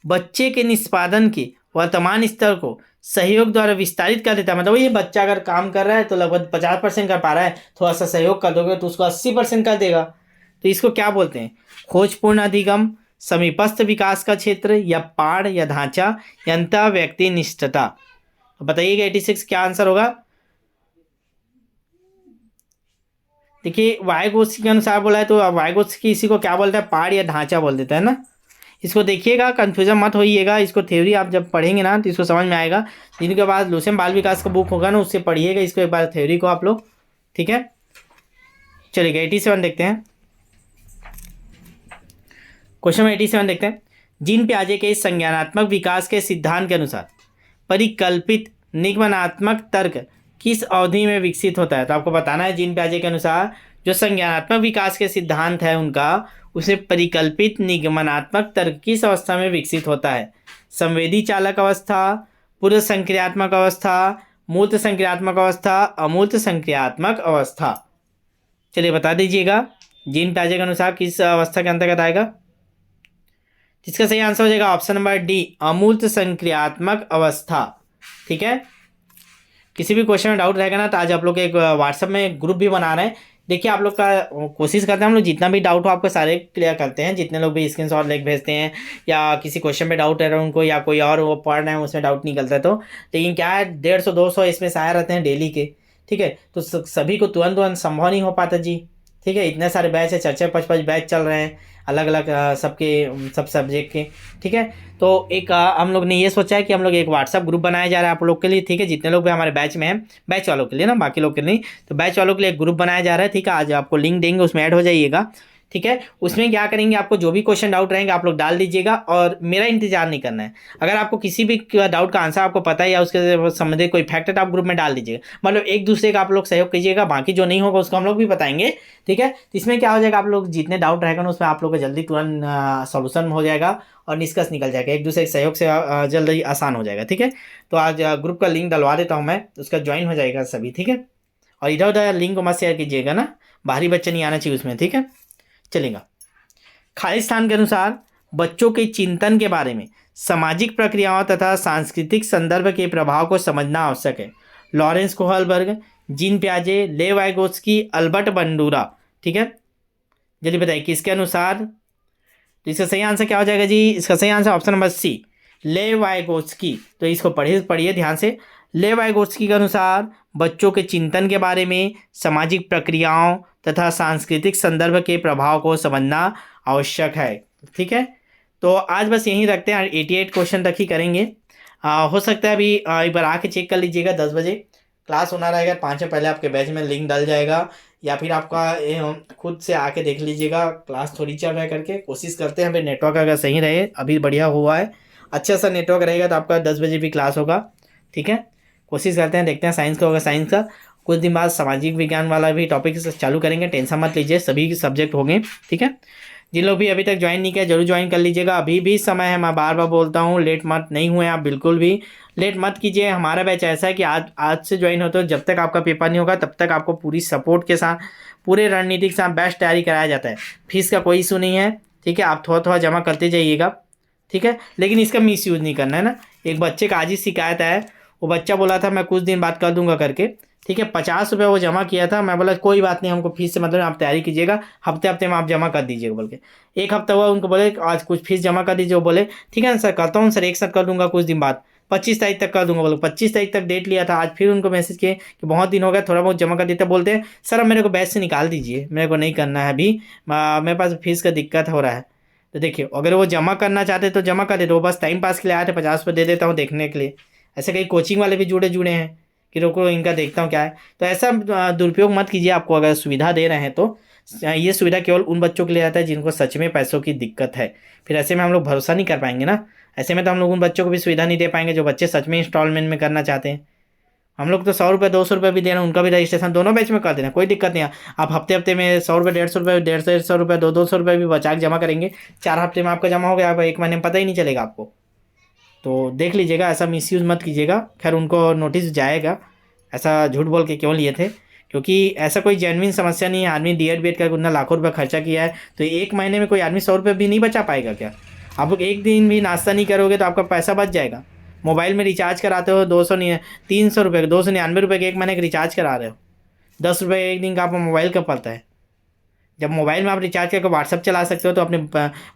बच्चे के निष्पादन की वर्तमान स्तर को सहयोग द्वारा विस्तारित कर देता है, मतलब ये बच्चा अगर काम कर रहा है तो लगभग 50% कर पा रहा है, थोड़ा सा सहयोग कर दोगे तो उसको 80% कर देगा। तो इसको क्या बोलते हैं? खोजपूर्ण अधिगम, समीपस्थ विकास का क्षेत्र, या पाड़ या ढांचा, या अंतः व्यक्ति निष्ठता। तो बताइएगा 86 क्या आंसर होगा? देखिए वाइगोत्स्की के अनुसार बोला है तो वाइगोत्स्की इसी को क्या बोलता है? पाड़ या ढांचा बोल देता है ना। इसको देखिएगा, कंफ्यूजन मत होइएगा, इसको थ्योरी आप जब पढ़ेंगे ना तो इसको समझ में आएगा। जिनके बाद लुसेन बाल विकास का बुक होगा ना, उससे पढ़िएगा इसको एक बार थ्योरी को आप लोग। ठीक है, चलिए 87 देखते हैं। क्वेश्चन नंबर 87 देखते हैं। जीन पियाजे के संज्ञानात्मक विकास के सिद्धांत के अनुसार परिकल्पित निगमनात्मक तर्क किस अवधि में विकसित होता है? तो आपको बताना है जीन पियाजे के अनुसार जो संज्ञानात्मक विकास के सिद्धांत है उनका, उसे परिकल्पित निगमनात्मक तर्क किस अवस्था में विकसित होता है? संवेदी चालक अवस्था, पूर्व संक्रियात्मक अवस्था, मूर्त संक्रियात्मक अवस्था, अमूर्त संक्रियात्मक अवस्था। चलिए बता दीजिएगा जीन पियाजे के अनुसार किस अवस्था के अंतर्गत आएगा? इसका सही आंसर हो जाएगा ऑप्शन नंबर डी, अमूर्त संक्रियात्मक अवस्था। ठीक है, किसी भी क्वेश्चन में डाउट रहेगा ना तो आज आप लोग एक व्हाट्सएप में ग्रुप भी बना रहे हैं। देखिए आप लोग का कोशिश करते हैं हम लोग जितना भी डाउट हो आपको सारे क्लियर करते हैं। जितने लोग भी स्क्रीनशॉट लेके भेजते हैं या किसी क्वेश्चन पे डाउट है रहा है उनको, या कोई और वो पढ़ रहे हैं उसमें डाउट निकलता है तो, लेकिन क्या है 150-200 इसमें से आए रहते हैं डेली के। ठीक है, तो सभी को तुरंत संभव नहीं हो पाता जी। ठीक है, इतने सारे बैच है, 4-5 बैच चल रहे हैं अलग अलग सबके सब सब्जेक्ट के। ठीक है, तो एक हम लोग ने ये सोचा है कि हम लोग एक व्हाट्सएप ग्रुप बनाया जा रहा है आप लोग के लिए। ठीक है, जितने लोग भी हमारे बैच में हैं, बैच वालों के लिए ना, बाकी लोग के लिए नहीं, तो बैच वालों के लिए एक ग्रुप बनाया जा रहा है। ठीक है, आज आपको लिंक देंगे, उसमें ऐड हो जाइएगा। ठीक है, उसमें क्या करेंगे, आपको जो भी क्वेश्चन डाउट रहेंगे आप लोग डाल दीजिएगा और मेरा इंतजार नहीं करना है। अगर आपको किसी भी डाउट का आंसर आपको पता है या उसके संबंधित कोई फैक्ट है तो आप ग्रुप में डाल दीजिएगा। मतलब एक दूसरे का आप लोग सहयोग कीजिएगा, बाकी जो नहीं होगा उसको हम लोग भी बताएंगे। ठीक है, तो इसमें क्या हो जाएगा, आप लोग जितने डाउट रहेगा ना उसमें आप लोग का जल्दी तुरंत सोल्यूशन हो जाएगा और निष्कर्ष निकल जाएगा, एक दूसरे के सहयोग से जल्दी आसान हो जाएगा। ठीक है, तो आज ग्रुप का लिंक डलवा देता हूँ मैं, उसका ज्वाइन हो जाएगा सभी। ठीक है, और इधर उधर लिंक को मत शेयर कीजिएगा ना, बाहरी बच्चे नहीं आना चाहिए उसमें। ठीक है, चलेगा। खालिस्तान के अनुसार बच्चों के चिंतन के बारे में सामाजिक प्रक्रियाओं तथा सांस्कृतिक संदर्भ के प्रभाव को समझना आवश्यक है। लॉरेंस कोहलबर्ग, जीन पियाजे, ले वाइगोत्स्की, अल्बर्ट बंडूरा। ठीक है, जल्दी बताइए किसके अनुसार? तो इसका सही आंसर क्या हो जाएगा जी? इसका सही आंसर ऑप्शन नंबर सी, ले वाइगोत्स्की। तो इसको पढ़िए ध्यान से। ले वाइगोत्स्की के अनुसार बच्चों के चिंतन के बारे में सामाजिक प्रक्रियाओं तथा सांस्कृतिक संदर्भ के प्रभाव को समझना आवश्यक है। ठीक है, तो आज बस यहीं रखते हैं, 88 क्वेश्चन तक ही करेंगे। हो सकता है अभी एक बार आके चेक कर लीजिएगा, 10 बजे क्लास होना रहेगा, 5 से पहले आपके बैच में लिंक डल जाएगा, या फिर आपका खुद से आके देख लीजिएगा क्लास थोड़ी चल रहा है करके। कोशिश करते हैं अभी नेटवर्क अगर सही रहे, अभी बढ़िया हुआ है, अच्छा सा नेटवर्क रहेगा तो आपका 10 बजे भी क्लास होगा। ठीक है, कोशिश करते हैं, देखते हैं साइंस का होगा, साइंस का कुछ दिन बाद सामाजिक विज्ञान वाला भी टॉपिक चालू करेंगे, टेंशन मत लीजिए, सभी सब्जेक्ट होंगे। ठीक है, जिन लोग भी अभी तक ज्वाइन नहीं किया जरूर ज्वाइन कर लीजिएगा, अभी भी समय है, मैं बार बार बोलता हूँ, लेट मत नहीं हुए आप, बिल्कुल भी लेट मत कीजिए। हमारा बैच ऐसा है कि आज से ज्वाइन होते हो, जब तक आपका पेपर नहीं होगा तब तक आपको पूरी सपोर्ट के साथ, पूरे रणनीति के साथ बेस्ट तैयारी कराया जाता है। फीस का कोई इशू नहीं है। ठीक है, आप थोड़ा थोड़ा जमा करते जाइएगा। ठीक है, लेकिन इसका मिस यूज़ नहीं करना है ना। एक बच्चे का आज ही शिकायत है, वो बच्चा बोला था मैं कुछ दिन बाद कर दूंगा करके, ठीक है। 50 रुपये वो जमा किया था। मैं बोला कोई बात नहीं, हमको फीस से मतलब आप तैयारी कीजिएगा, हफ्ते हफ्ते में आप जमा कर दीजिएगा बोल के। एक हफ्ता हुआ, उनको बोले आज कुछ फीस जमा कर दीजिए। वो बोले ठीक है ना सर, करता हूँ सर, एक साथ कर दूंगा कुछ दिन बाद, 25 तारीख तक कर दूंगा बोलो। 25 तारीख तक डेट लिया था। आज फिर उनको मैसेज किए कि बहुत दिन हो गया, थोड़ा बहुत जमा कर देते। बोलते हैं सर अब मेरे को बैच से निकाल दीजिए, मेरे को नहीं करना है अभी, मेरे पास फीस का दिक्कत हो रहा है। तो देखिए, अगर वो जमा करना चाहते तो जमा कर देते, वो बस टाइम पास के लिए आए थे। 50 रुपये दे देता हूँ देखने के लिए। ऐसे कई कोचिंग वाले भी जुड़े जुड़े हैं कि रोको इनका देखता हूँ क्या है। तो ऐसा दुरुपयोग मत कीजिए। आपको अगर सुविधा दे रहे हैं तो ये सुविधा केवल उन बच्चों के लिए आता है जिनको सच में पैसों की दिक्कत है। फिर ऐसे में हम लोग भरोसा नहीं कर पाएंगे ना। ऐसे में तो हम लोग उन बच्चों को भी सुविधा नहीं दे पाएंगे जो बच्चे सच में इंस्टॉलमेंट में करना चाहते हैं। हम लोग तो 100 रुपये 200 रुपये भी दे रहे हैं, उनका भी रजिस्ट्रेशन दोनों बैच में कर देना, कोई दिक्कत नहीं है। आप हफ्ते हफ्ते में 100 रुपये 150 रुपये 150 रुपये 200 रुपये भी बचा के जमा करेंगे, 4 हफ्ते में आपका जमा हो गया, आप 1 महीने में पता ही नहीं चलेगा आपको। तो देख लीजिएगा, ऐसा मिसयूज़ मत कीजिएगा। खैर उनको नोटिस जाएगा, ऐसा झूठ बोल के क्यों लिए थे, क्योंकि ऐसा कोई जेन्युइन समस्या नहीं है। आदमी डी एड का उतना लाखों रुपये खर्चा किया है, तो 1 महीने में कोई आदमी 100 रुपये भी नहीं बचा पाएगा क्या? आप लोग एक दिन भी नाश्ता नहीं करोगे तो आपका पैसा बच जाएगा। मोबाइल में रिचार्ज कराते हो 300 रुपये का, 299 रुपये के 1 महीने का रिचार्ज करा रहे हो, 10 रुपये एक दिन का आपका मोबाइल का पड़ता है। जब मोबाइल में आप रिचार्ज करके व्हाट्सअप चला सकते हो तो अपने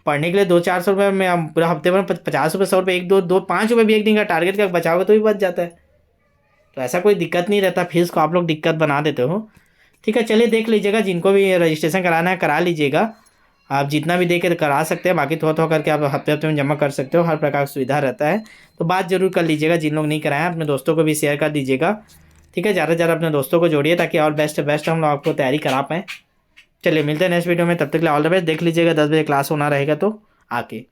पढ़ने के लिए 200-400 रुपये में हम पूरा हफ्ते में 50 रुपये 100 रुपये, 5 रुपये भी एक दिन का टारगेट का बचाओगे तो भी बच जाता है। तो ऐसा कोई दिक्कत नहीं रहता। फीस को आप लोग दिक्कत बना देते हो। ठीक है, चलिए देख लीजिएगा, जिनको भी रजिस्ट्रेशन कराना है करा लीजिएगा। आप जितना भी दे के करा सकते हैं, बाकी थोड़ा थोड़ा करके आप हफ्ते हफ्ते में जमा कर सकते हो। हर प्रकार की सुविधा रहता है, तो बात जरूर कर लीजिएगा। जिन लोग नहीं कराएं अपने दोस्तों को भी शेयर कर दीजिएगा। ठीक है, ज़्यादा से ज़्यादा अपने दोस्तों को जोड़िए ताकि और बेस्ट बेस्ट हम लोग आपको तैयारी करा पाएँ। चलिए मिलते हैं नेक्स्ट वीडियो में, तब तक के लिए ऑल द बेस्ट। देख लीजिएगा 10 बजे क्लास होना रहेगा तो आके।